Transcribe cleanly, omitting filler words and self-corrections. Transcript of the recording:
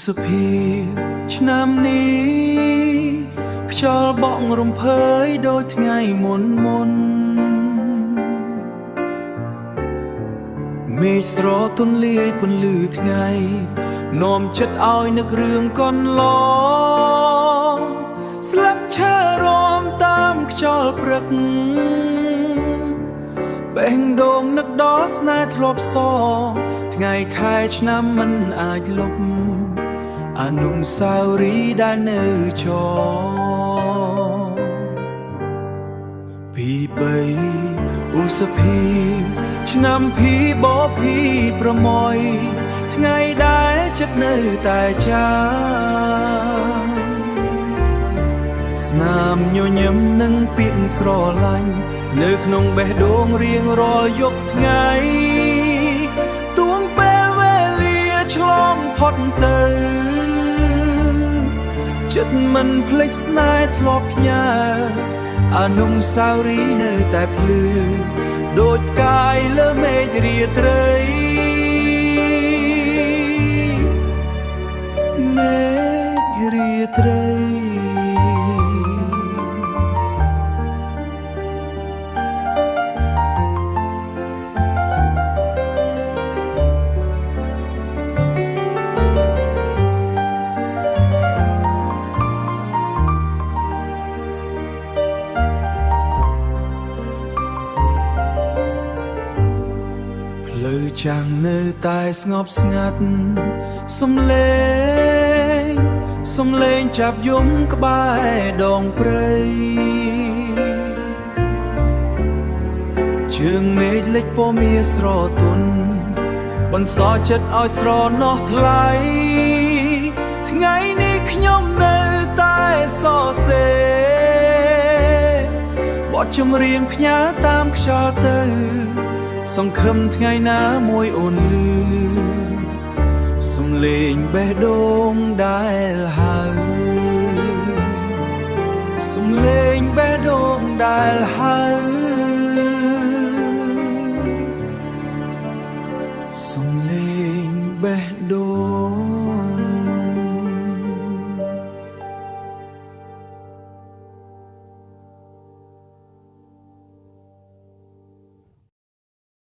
សភាឆ្នាំនេះខ្យល់បក់រំភើយដូចថ្ងៃមុនមេឃស្រទន់លាយពន្លឺថ្ងៃនាំចិត្តឲ្យនឹករឿងកន្លងស្លឹកឈើរំតាមខ្យល់ព្រឹកបេះដូងនឹកដល់ស្នេហ៍ធ្លាប់សងថ្ងៃខែឆ្នាំមិនអាចលុបអនុស្សាវរីយ៍ដែលនៅចពី3ឧសភាឆ្នាំភីបភីប្រមយថ្ងៃដែលចិត្តនៅតែចាំស្នាមញញឹមនឹងពាក្យស្រឡាញ់នៅក្នុងបេះដូងរៀងរាល់យប់ថ្ងៃទួងពេលវេលាឆ្លងផុតទៅចិត្តមិនភ្លេចស្នេហ៍ធ្លាប់ផ្ញើអនុស្សាវរីយ៍នៅតែភ្លឺដូចផ្កាយលើមេឃរាត្រីមេឃរាត្រីលើចាំងនៅតែស្ងប់ស្ងាត់សំឡេងចាប់យំក្បែរដងព្រៃជើងមេឃលិចពណ៌មាសស្រទន់បន្សល់ចិត្តឲ្យស្រណោះថ្លៃថ្ងៃនេះខ្ញុំនៅតែសរសេរបទចម្រៀងផ្ញើតាមខ្យល់ទៅសង្ឃឹមថ្ងៃណាមួយអូនលឺសំឡេងបេះដូងដែលហៅសំឡេងបេះដូងដែលហៅសំឡេងបេះដូង